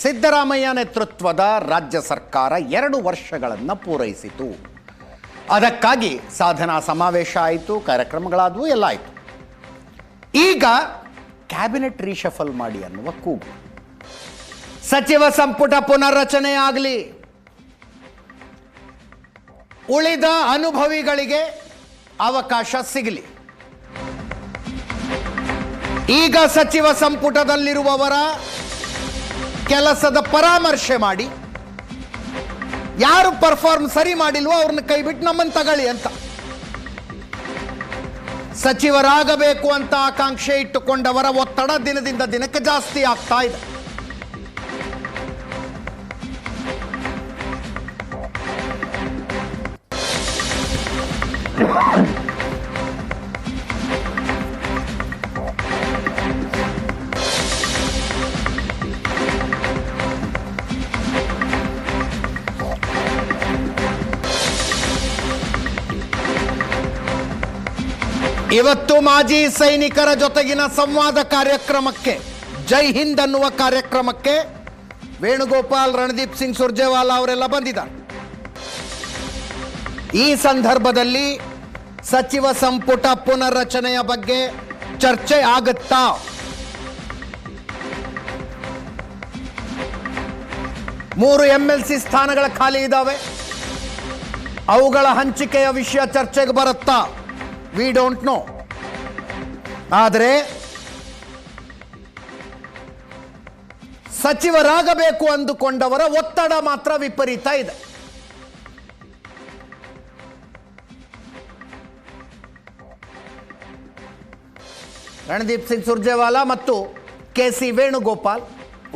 ಸಿದ್ದರಾಮಯ್ಯ ನೇತೃತ್ವದ ರಾಜ್ಯ ಸರ್ಕಾರ 2 ವರ್ಷಗಳನ್ನು ಪೂರೈಸಿತು. ಅದಕ್ಕಾಗಿ ಸಾಧನಾ ಸಮಾವೇಶ ಆಯಿತು, ಕಾರ್ಯಕ್ರಮಗಳಾದವು, ಎಲ್ಲ ಆಯಿತು. ಈಗ ಕ್ಯಾಬಿನೆಟ್ ರೀಶಫಲ್ ಮಾಡಿ ಅನ್ನುವ ಕೂಗು. ಸಚಿವ ಸಂಪುಟ ಪುನರ್ರಚನೆ ಆಗಲಿ, ಉಳಿದ ಅನುಭವಿಗಳಿಗೆ ಅವಕಾಶ ಸಿಗಲಿ. ಈಗ ಸಚಿವ ಸಂಪುಟದಲ್ಲಿರುವವರ ಕೆಲಸದ ಪರಾಮರ್ಶೆ ಮಾಡಿ, ಯಾರು ಪರ್ಫಾರ್ಮ್ ಸರಿ ಮಾಡಿಲ್ವೋ ಅವ್ರನ್ನ ಕೈ ಬಿಟ್ಟು ನಮ್ಮನ್ನು ತಗೊಳ್ಳಿ ಅಂತ. ಸಚಿವರಾಗಬೇಕು ಅಂತ ಆಕಾಂಕ್ಷೆ ಇಟ್ಟುಕೊಂಡವರ ಒತ್ತಡ ದಿನದಿಂದ ದಿನಕ್ಕೆ ಜಾಸ್ತಿ ಆಗ್ತಾ ಇದೆ. ಇವತ್ತು ಮಾಜಿ ಸೈನಿಕರ ಜೊತೆಗಿನ ಸಂವಾದ ಕಾರ್ಯಕ್ರಮಕ್ಕೆ, ಜೈ ಹಿಂದ್ ಅನ್ನುವ ಕಾರ್ಯಕ್ರಮಕ್ಕೆ ವೇಣುಗೋಪಾಲ್, ರಣದೀಪ್ ಸಿಂಗ್ ಸುರ್ಜೇವಾಲಾ ಅವರೆಲ್ಲ ಬಂದಿದ್ದಾರೆ. ಈ ಸಂದರ್ಭದಲ್ಲಿ ಸಚಿವ ಸಂಪುಟ ಪುನರ್ರಚನೆಯ ಬಗ್ಗೆ ಚರ್ಚೆ ಆಗುತ್ತಾ? ಮೂರು MLC ಸ್ಥಾನಗಳ ಖಾಲಿ ಇದ್ದಾವೆ. ಅವುಗಳ ಹಂಚಿಕೆಯ ವಿಷಯ ಚರ್ಚೆಗೆ ಬರುತ್ತಾ? We don't know. ಆದರೆ ಸಚಿವರಾಗಬೇಕು ಅಂದುಕೊಂಡವರ ಒತ್ತಡ ಮಾತ್ರ ವಿಪರೀತ ಇದೆ. ರಣದೀಪ್ ಸಿಂಗ್ ಸುರ್ಜೇವಾಲಾ ಮತ್ತು KC ವೇಣುಗೋಪಾಲ್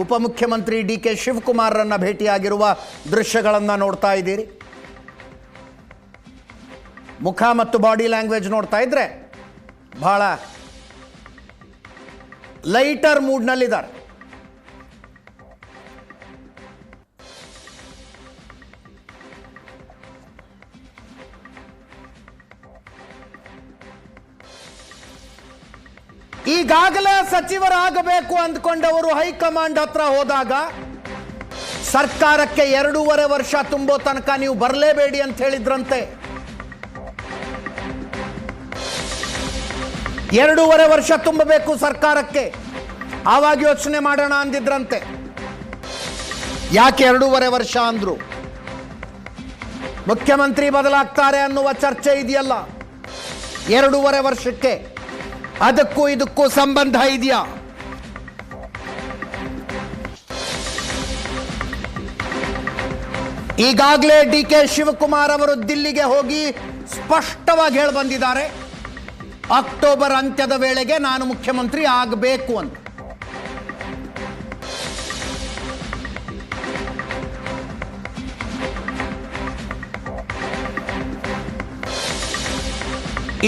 ಉಪಮುಖ್ಯಮಂತ್ರಿ DK ಶಿವಕುಮಾರ್ರನ್ನ ಭೇಟಿಯಾಗಿರುವ ದೃಶ್ಯಗಳನ್ನು ನೋಡ್ತಾ ಇದ್ದೀರಿ. ಮುಖ ಮತ್ತು ಬಾಡಿ ಲ್ಯಾಂಗ್ವೇಜ್ ನೋಡ್ತಾ ಇದ್ರೆ ಬಹಳ ಲೈಟರ್ ಮೂಡ್ನಲ್ಲಿದ್ದಾರೆ. ಈಗಾಗಲೇ ಸಚಿವರಾಗಬೇಕು ಅಂದ್ಕೊಂಡವರು ಹೈಕಮಾಂಡ್ ಹತ್ರ ಹೋದಾಗ ಸರ್ಕಾರಕ್ಕೆ 2.5 ವರ್ಷ ತುಂಬೋ ತನಕ ನೀವು ಬರಲೇಬೇಡಿ ಅಂತ ಹೇಳಿದ್ರಂತೆ. 2.5 ವರ್ಷ ತುಂಬಬೇಕು ಸರ್ಕಾರಕ್ಕೆ, ಆವಾಗ ಯೋಚನೆ ಮಾಡೋಣ ಅಂದಿದ್ರಂತೆ. ಯಾಕೆ 2.5 ವರ್ಷ ಅಂದ್ರು? ಮುಖ್ಯಮಂತ್ರಿ ಬದಲಾಗ್ತಾರೆ ಅನ್ನುವ ಚರ್ಚೆ ಇದೆಯಲ್ಲ, 2.5 ವರ್ಷಕ್ಕೆ ಅದಕ್ಕೂ ಇದಕ್ಕೂ ಸಂಬಂಧ ಇದೆಯಾ? ಈಗಾಗಲೇ DK ಶಿವಕುಮಾರ್ ಅವರು ದಿಲ್ಲಿಗೆ ಹೋಗಿ ಸ್ಪಷ್ಟವಾಗಿ ಹೇಳಿ ಬಂದಿದ್ದಾರೆ, ಅಕ್ಟೋಬರ್ ಅಂತ್ಯದ ವೇಳೆಗೆ ನಾನು ಮುಖ್ಯಮಂತ್ರಿ ಆಗಬೇಕು ಅಂತ.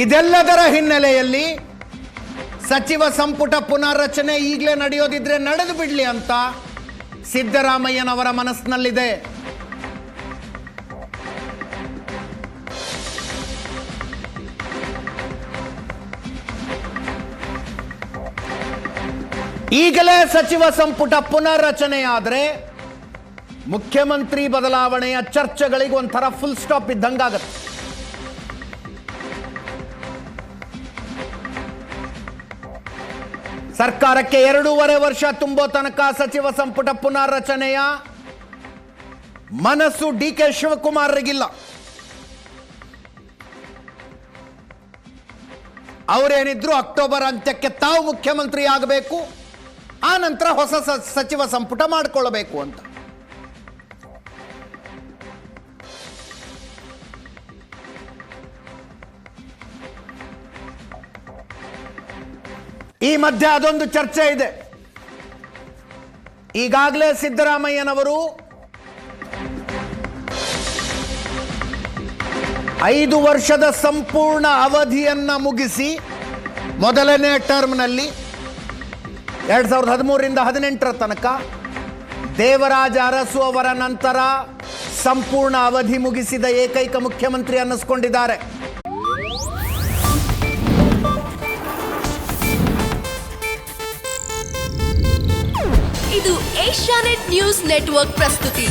ಇದೆಲ್ಲದರ ಹಿನ್ನೆಲೆಯಲ್ಲಿ ಸಚಿವ ಸಂಪುಟ ಪುನರ್ರಚನೆ ಈಗಲೇ ನಡೆಯೋದಿದ್ರೆ ನಡೆದು ಬಿಡಲಿ ಅಂತ ಸಿದ್ದರಾಮಯ್ಯನವರ ಮನಸ್ಸಿನಲ್ಲಿದೆ. ಈಗಲೇ ಸಚಿವ ಸಂಪುಟ ಪುನರ್ರಚನೆಯಾದರೆ ಮುಖ್ಯಮಂತ್ರಿ ಬದಲಾವಣೆಯ ಚರ್ಚೆಗಳಿಗೆ ಒಂಥರ ಫುಲ್ ಸ್ಟಾಪ್ ಇದ್ದಂಗಾಗತ್ತೆ. ಸರ್ಕಾರಕ್ಕೆ 2.5 ವರ್ಷ ತುಂಬೋ ತನಕ ಸಚಿವ ಸಂಪುಟ ಪುನರ್ರಚನೆಯ ಮನಸ್ಸು DK ಶಿವಕುಮಾರ್ರಿಗಿಲ್ಲ. ಅವರೇನಿದ್ರು ಅಕ್ಟೋಬರ್ ಅಂತ್ಯಕ್ಕೆ ತಾವು ಮುಖ್ಯಮಂತ್ರಿ ಆಗಬೇಕು, ಆ ನಂತರ ಹೊಸ ಸಚಿವ ಸಂಪುಟ ಮಾಡಿಕೊಳ್ಳಬೇಕು ಅಂತ. ಈ ಮಧ್ಯೆ ಅದೊಂದು ಚರ್ಚೆ ಇದೆ. ಈಗಾಗಲೇ ಸಿದ್ದರಾಮಯ್ಯನವರು 5 ವರ್ಷದ ಸಂಪೂರ್ಣ ಅವಧಿಯನ್ನ ಮುಗಿಸಿ ಮೊದಲನೇ ಟರ್ಮ್ನಲ್ಲಿ 2013ರಿಂದ 18ರ ತನಕ, ದೇವರಾಜ ಅರಸು ಅವರ ನಂತರ ಸಂಪೂರ್ಣ ಅವಧಿ ಮುಗಿಸಿದ ಏಕೈಕ ಮುಖ್ಯಮಂತ್ರಿ ಅನ್ನಿಸ್ಕೊಂಡಿದ್ದಾರೆ. ಇದು ಏಷ್ಯಾನೆಟ್ ನ್ಯೂಸ್ ನೆಟ್ವರ್ಕ್ ಪ್ರಸ್ತುತಿ.